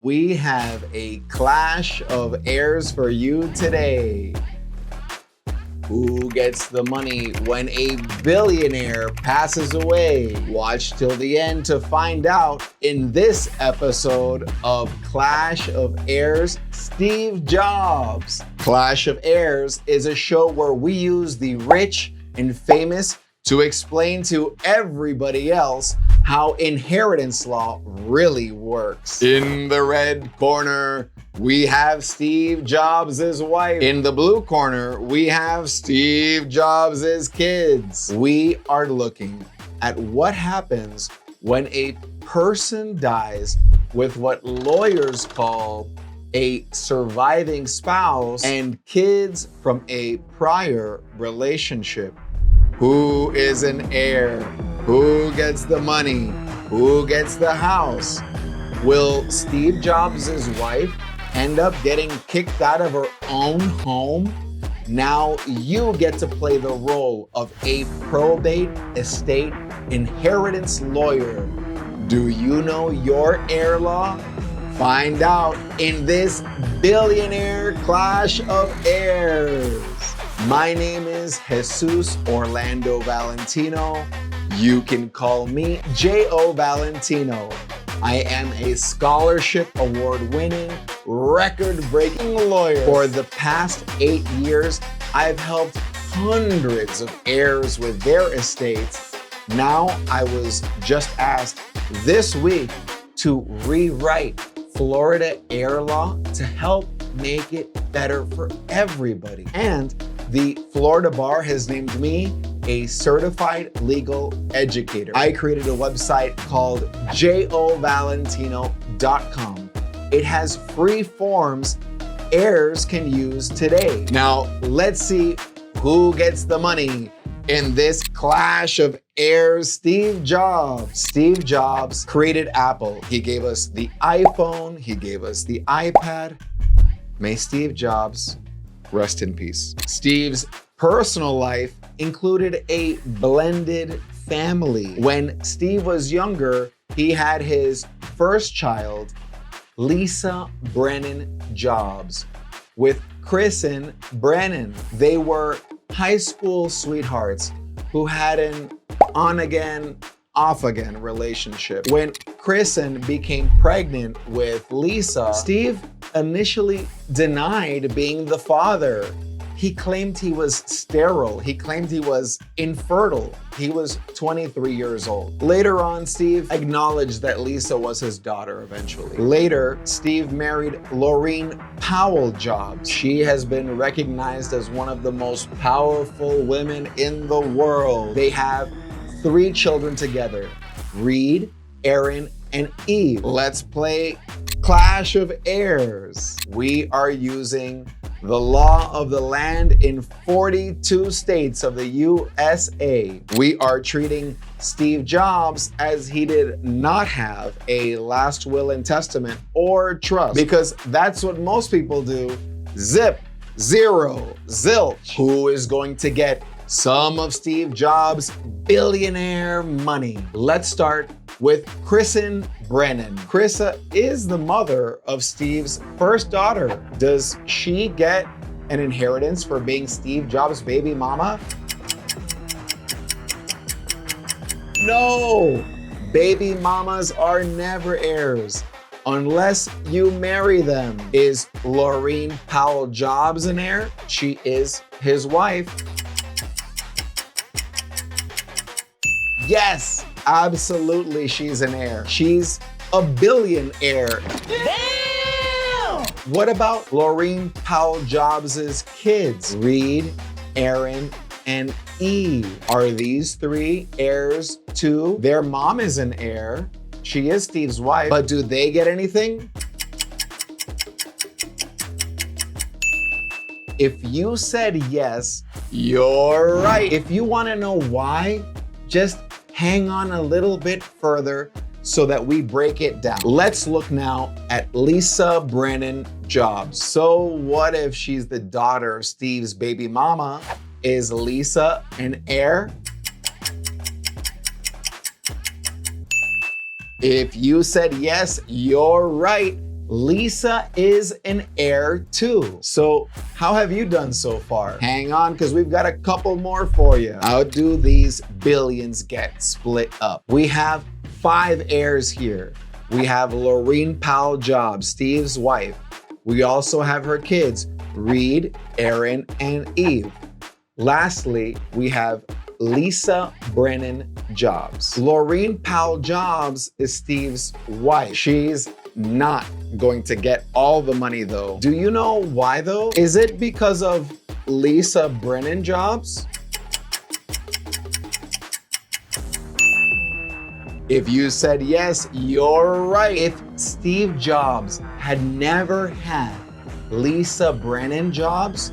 We have a clash of heirs for you today. Who gets the money when a billionaire passes away? Watch till the end to find out in this episode of Clash of Heirs, Steve Jobs. Clash of Heirs is a show where we use the rich and famous to explain to everybody else how inheritance law really works. In the red corner, we have Steve Jobs' wife. In the blue corner, we have Steve Jobs' kids. We are looking at what happens when a person dies with what lawyers call a surviving spouse and kids from a prior relationship. Who is an heir? Who gets the money? Who gets the house? Will Steve Jobs' wife end up getting kicked out of her own home? Now you get to play the role of a probate estate inheritance lawyer. Do you know your heir law? Find out in this billionaire clash of heirs. My name is Jesus Orlando Valentino. You can call me Jo Valentino. I am a scholarship award-winning, record-breaking lawyer. For the past 8 years, I've helped hundreds of heirs with their estates. Now I was just asked this week to rewrite Florida heir law to help make it better for everybody. And the Florida Bar has named me a certified legal educator. I created a website called jovalentino.com. It has free forms heirs can use today. Now, let's see who gets the money in this clash of heirs. Steve Jobs. Steve Jobs created Apple. He gave us the iPhone. He gave us the iPad. May Steve Jobs rest in peace. Steve's personal life included a blended family. When Steve was younger, he had his first child, Lisa Brennan Jobs, with Kristen Brennan. They were high school sweethearts who had an on-again, off-again relationship. When Kristen became pregnant with Lisa, Steve initially denied being the father. He claimed he was sterile. He claimed he was infertile. He was 23 years old. Later on, Steve acknowledged that Lisa was his daughter eventually. Later, Steve married Laureen Powell Jobs. She has been recognized as one of the most powerful women in the world. They have 3 children together, Reed, Aaron, and Eve. Let's play Clash of Heirs. We are using the law of the land in 42 states of the USA. We are treating Steve Jobs as he did not have a last will and testament or trust, because that's what most people do. Zip, zero, zilch. Who is going to get some of Steve Jobs' billionaire money? Let's start with Kristen Brennan. Krissa is the mother of Steve's first daughter. Does she get an inheritance for being Steve Jobs' baby mama? No! Baby mamas are never heirs unless you marry them. Is Laureen Powell Jobs an heir? She is his wife. Yes, absolutely, she's an heir. She's a billionaire. Damn! What about Laureen Powell Jobs' kids? Reed, Aaron, and Eve. Are these 3 heirs too? Their mom is an heir. She is Steve's wife, but do they get anything? If you said yes, you're right. If you want to know why, just hang on a little bit further so that we break it down. Let's look now at Lisa Brennan Jobs. So what if she's the daughter of Steve's baby mama? Is Lisa an heir? If you said yes, you're right. Lisa is an heir too. So how have you done so far? Hang on, because we've got a couple more for you. How do these billions get split up? We have 5 heirs here. We have Laureen Powell Jobs, Steve's wife. We also have her kids, Reed, Aaron, and Eve. Lastly, we have Lisa Brennan Jobs. Laureen Powell Jobs is Steve's wife. She's not going to get all the money though. Do you know why though? Is it because of Lisa Brennan Jobs? If you said yes, you're right. If Steve Jobs had never had Lisa Brennan Jobs,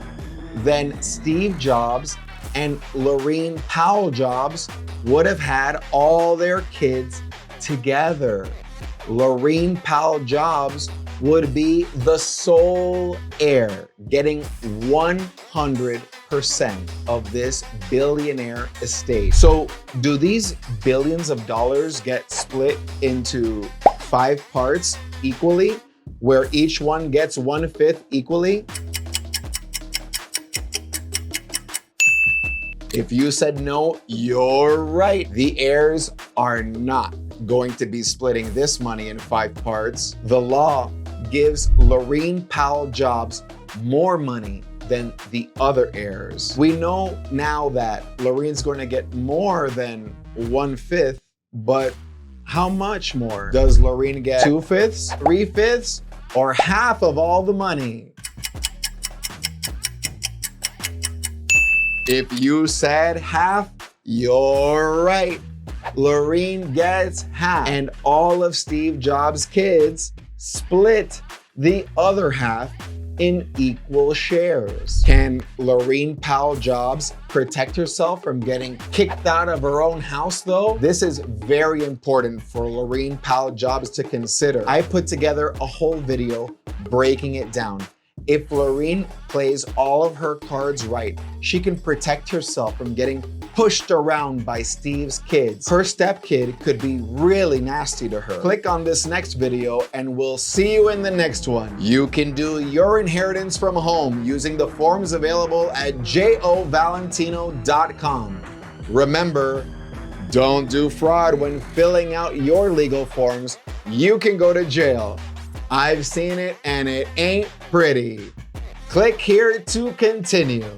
then Steve Jobs and Laureen Powell Jobs would have had all their kids together. Laureen Powell Jobs would be the sole heir, getting 100% of this billionaire estate. So do these billions of dollars get split into 5 parts equally, where each one gets 1/5 equally? If you said no, you're right. The heirs are not going to be splitting this money in 5 parts. The law gives Laureen Powell Jobs more money than the other heirs. We know now that Laureen's going to get more than 1/5, but how much more? Does Laureen get 2/5, 3/5, or half of all the money? If you said half, you're right. Laureen gets half, and all of Steve Jobs' kids split the other half in equal shares. Can Laureen Powell Jobs protect herself from getting kicked out of her own house though? This is very important for Laureen Powell Jobs to consider. I put together a whole video breaking it down. If Laureen plays all of her cards right, she can protect herself from getting pushed around by Steve's kids. Her stepkid could be really nasty to her. Click on this next video and we'll see you in the next one. You can do your inheritance from home using the forms available at jovalentino.com. Remember, don't do fraud when filling out your legal forms. You can go to jail. I've seen it and it ain't pretty. Click here to continue.